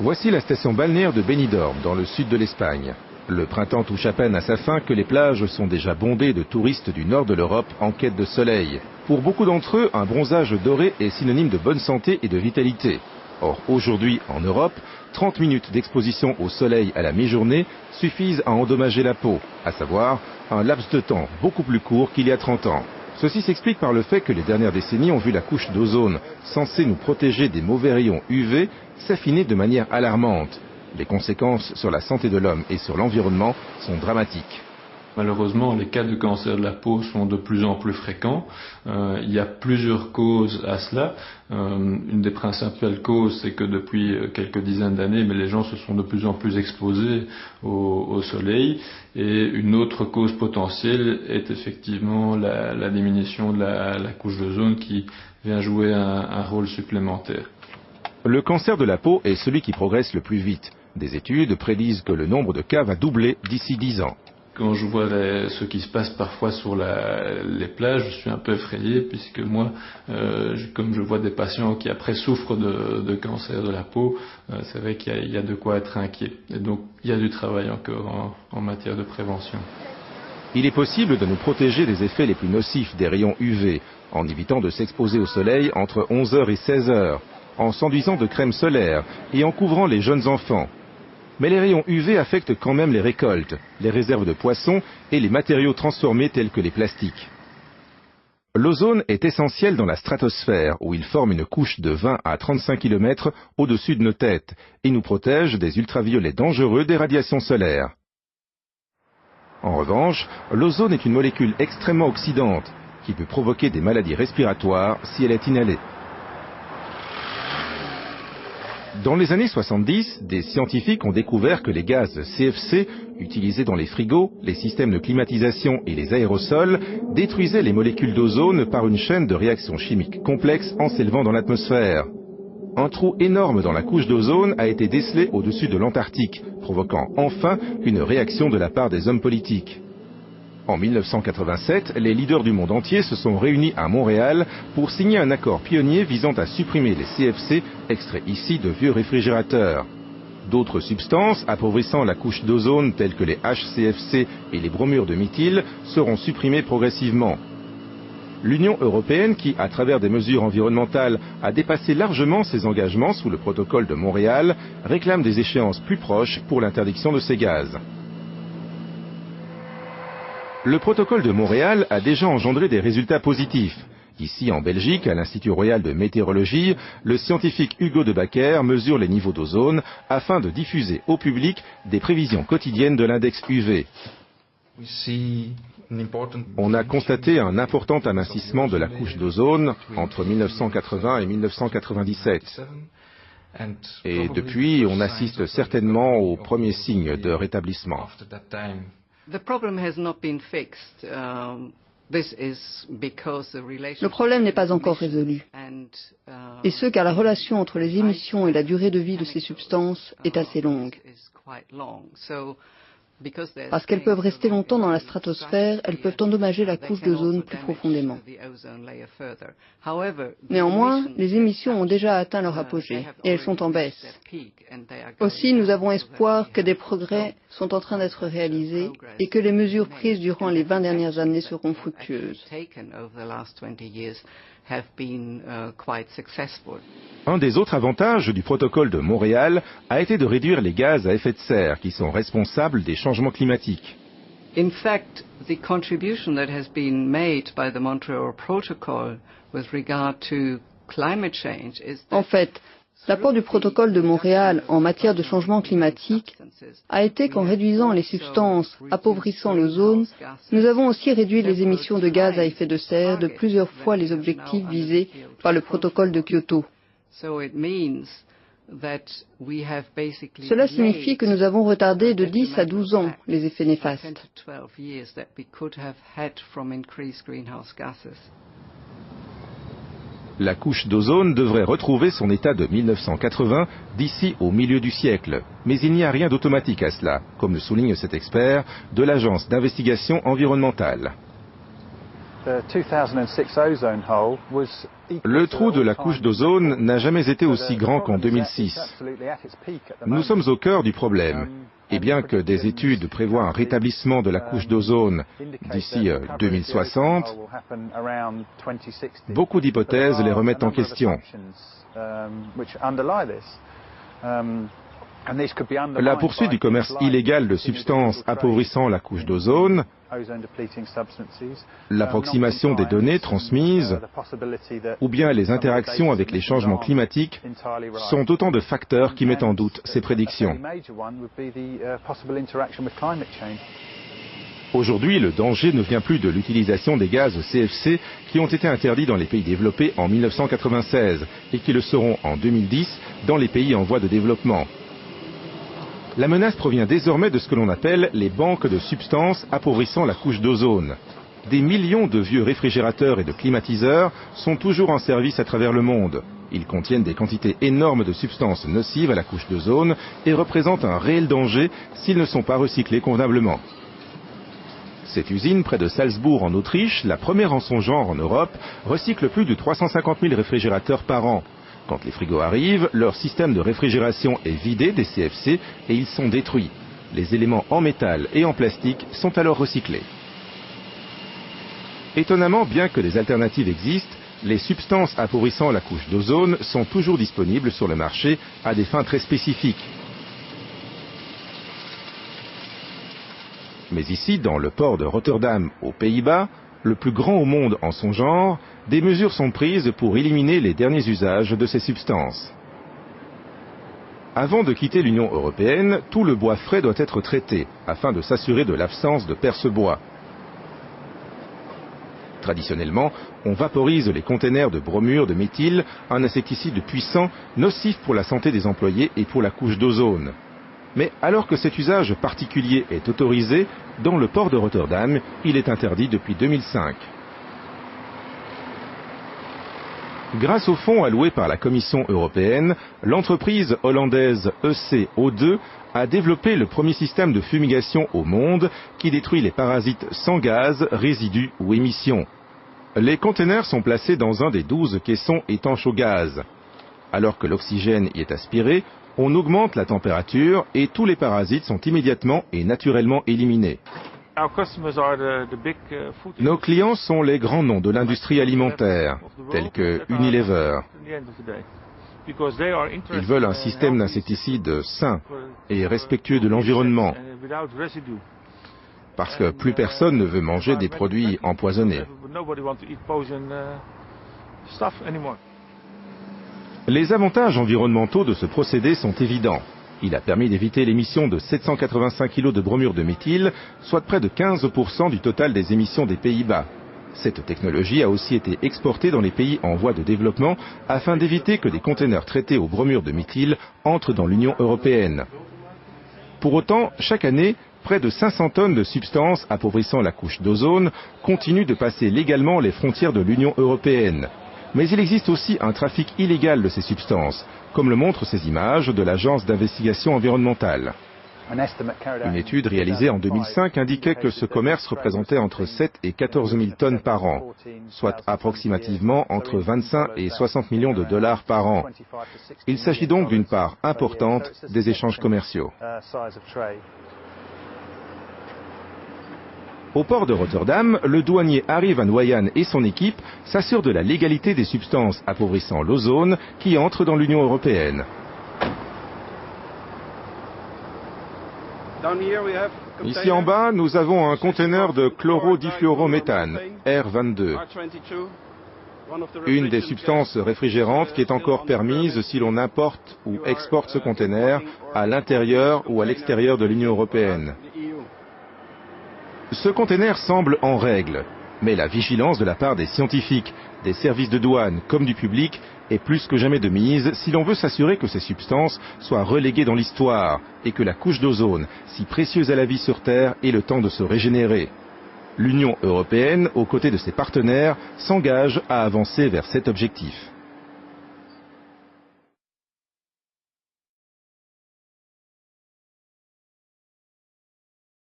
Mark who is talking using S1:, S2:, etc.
S1: Voici la station balnéaire de Benidorm, dans le sud de l'Espagne. Le printemps touche à peine à sa fin que les plages sont déjà bondées de touristes du nord de l'Europe en quête de soleil. Pour beaucoup d'entre eux, un bronzage doré est synonyme de bonne santé et de vitalité. Or, aujourd'hui, en Europe, 30 minutes d'exposition au soleil à la mi-journée suffisent à endommager la peau, à savoir un laps de temps beaucoup plus court qu'il y a 30 ans. Ceci s'explique par le fait que les dernières décennies ont vu la couche d'ozone, censée nous protéger des mauvais rayons UV, s'affiner de manière alarmante. Les conséquences sur la santé de l'homme et sur l'environnement sont dramatiques.
S2: Malheureusement, les cas de cancer de la peau sont de plus en plus fréquents. Il y a plusieurs causes à cela. Une des principales causes, c'est que depuis quelques dizaines d'années, les gens se sont de plus en plus exposés au soleil. Et une autre cause potentielle est effectivement la diminution de la couche d'ozone qui vient jouer un rôle supplémentaire.
S1: Le cancer de la peau est celui qui progresse le plus vite. Des études prédisent que le nombre de cas va doubler d'ici 10 ans.
S2: Quand je vois ce qui se passe parfois sur les plages, je suis un peu effrayé puisque moi, comme je vois des patients qui après souffrent de cancer de la peau, c'est vrai qu'il y a de quoi être inquiet. Et donc il y a du travail encore en matière de prévention.
S1: Il est possible de nous protéger des effets les plus nocifs des rayons UV en évitant de s'exposer au soleil entre 11h et 16h, en s'enduisant de crème solaire et en couvrant les jeunes enfants. Mais les rayons UV affectent quand même les récoltes, les réserves de poissons et les matériaux transformés tels que les plastiques. L'ozone est essentiel dans la stratosphère, où il forme une couche de 20 à 35 km au-dessus de nos têtes et nous protège des ultraviolets dangereux des radiations solaires. En revanche, l'ozone est une molécule extrêmement oxydante qui peut provoquer des maladies respiratoires si elle est inhalée. Dans les années 70, des scientifiques ont découvert que les gaz CFC, utilisés dans les frigos, les systèmes de climatisation et les aérosols, détruisaient les molécules d'ozone par une chaîne de réactions chimiques complexes en s'élevant dans l'atmosphère. Un trou énorme dans la couche d'ozone a été décelé au-dessus de l'Antarctique, provoquant enfin une réaction de la part des hommes politiques. En 1987, les leaders du monde entier se sont réunis à Montréal pour signer un accord pionnier visant à supprimer les CFC, extraits ici de vieux réfrigérateurs. D'autres substances appauvrissant la couche d'ozone telles que les HCFC et les bromures de méthyle seront supprimées progressivement. L'Union européenne, qui, à travers des mesures environnementales, a dépassé largement ses engagements sous le protocole de Montréal, réclame des échéances plus proches pour l'interdiction de ces gaz. Le protocole de Montréal a déjà engendré des résultats positifs. Ici, en Belgique, à l'Institut royal de météorologie, le scientifique Hugo de Backer mesure les niveaux d'ozone afin de diffuser au public des prévisions quotidiennes de l'index UV. On a constaté un important amincissement de la couche d'ozone entre 1980 et 1997. Et depuis, on assiste certainement aux premiers signes de rétablissement.
S3: Le problème n'est pas encore résolu. Et ce car la relation entre les émissions et la durée de vie de ces substances est assez longue. Parce qu'elles peuvent rester longtemps dans la stratosphère, elles peuvent endommager la couche d'ozone plus profondément. Néanmoins, les émissions ont déjà atteint leur apogée et elles sont en baisse. Aussi, nous avons espoir que des progrès sont en train d'être réalisés et que les mesures prises durant les 20 dernières années seront fructueuses.
S1: Un des autres avantages du protocole de Montréal a été de réduire les gaz à effet de serre qui sont responsables des changements climatiques.
S3: In fact, the contribution that has been made by the Montreal Protocol with regard to climate change is that en fait, l'apport du protocole de Montréal en matière de changement climatique a été qu'en réduisant les substances appauvrissant l'ozone, nous avons aussi réduit les émissions de gaz à effet de serre de plusieurs fois les objectifs visés par le protocole de Kyoto. Cela signifie que nous avons retardé de 10 à 12 ans les effets néfastes.
S1: La couche d'ozone devrait retrouver son état de 1980 d'ici au milieu du siècle. Mais il n'y a rien d'automatique à cela, comme le souligne cet expert de l'Agence d'investigation environnementale. Le trou de la couche d'ozone n'a jamais été aussi grand qu'en 2006. Nous sommes au cœur du problème. Et bien que des études prévoient un rétablissement de la couche d'ozone d'ici 2060, beaucoup d'hypothèses les remettent en question. La poursuite du commerce illégal de substances appauvrissant la couche d'ozone, l'approximation des données transmises, ou bien les interactions avec les changements climatiques sont autant de facteurs qui mettent en doute ces prédictions. Aujourd'hui, le danger ne vient plus de l'utilisation des gaz CFC qui ont été interdits dans les pays développés en 1996 et qui le seront en 2010 dans les pays en voie de développement. La menace provient désormais de ce que l'on appelle les banques de substances appauvrissant la couche d'ozone. Des millions de vieux réfrigérateurs et de climatiseurs sont toujours en service à travers le monde. Ils contiennent des quantités énormes de substances nocives à la couche d'ozone et représentent un réel danger s'ils ne sont pas recyclés convenablement. Cette usine, près de Salzbourg en Autriche, la première en son genre en Europe, recycle plus de 350 000 réfrigérateurs par an. Quand les frigos arrivent, leur système de réfrigération est vidé des CFC et ils sont détruits. Les éléments en métal et en plastique sont alors recyclés. Étonnamment, bien que des alternatives existent, les substances appauvrissant la couche d'ozone sont toujours disponibles sur le marché à des fins très spécifiques. Mais ici, dans le port de Rotterdam, aux Pays-Bas, le plus grand au monde en son genre, des mesures sont prises pour éliminer les derniers usages de ces substances. Avant de quitter l'Union européenne, tout le bois frais doit être traité, afin de s'assurer de l'absence de perce-bois. Traditionnellement, on vaporise les containers de bromure de méthyle, un insecticide puissant, nocif pour la santé des employés et pour la couche d'ozone. Mais alors que cet usage particulier est autorisé, dans le port de Rotterdam, il est interdit depuis 2005. Grâce aux fonds alloués par la Commission européenne, l'entreprise hollandaise ECO2 a développé le premier système de fumigation au monde qui détruit les parasites sans gaz, résidus ou émissions. Les containers sont placés dans un des 12 caissons étanches au gaz. Alors que l'oxygène y est aspiré, on augmente la température et tous les parasites sont immédiatement et naturellement éliminés. Nos clients sont les grands noms de l'industrie alimentaire, tels que Unilever. Ils veulent un système d'insecticides sain et respectueux de l'environnement, parce que plus personne ne veut manger des produits empoisonnés. Les avantages environnementaux de ce procédé sont évidents. Il a permis d'éviter l'émission de 785 kg de bromure de méthyle, soit près de 15% du total des émissions des Pays-Bas. Cette technologie a aussi été exportée dans les pays en voie de développement afin d'éviter que des containers traités au bromure de méthyle entrent dans l'Union européenne. Pour autant, chaque année, près de 500 tonnes de substances appauvrissant la couche d'ozone continuent de passer légalement les frontières de l'Union européenne. Mais il existe aussi un trafic illégal de ces substances, comme le montrent ces images de l'Agence d'investigation environnementale. Une étude réalisée en 2005 indiquait que ce commerce représentait entre 7 et 14 000 tonnes par an, soit approximativement entre 25 et 60 millions de dollars par an. Il s'agit donc d'une part importante des échanges commerciaux. Au port de Rotterdam, le douanier Harry Van Weyden et son équipe s'assurent de la légalité des substances appauvrissant l'ozone qui entrent dans l'Union européenne. Ici en bas, nous avons un conteneur de chlorodifluorométhane, R22, une des substances réfrigérantes qui est encore permise si l'on importe ou exporte ce conteneur à l'intérieur ou à l'extérieur de l'Union européenne. Ce conteneur semble en règle, mais la vigilance de la part des scientifiques, des services de douane comme du public est plus que jamais de mise si l'on veut s'assurer que ces substances soient reléguées dans l'histoire et que la couche d'ozone, si précieuse à la vie sur Terre, ait le temps de se régénérer. L'Union européenne, aux côtés de ses partenaires, s'engage à avancer vers cet objectif.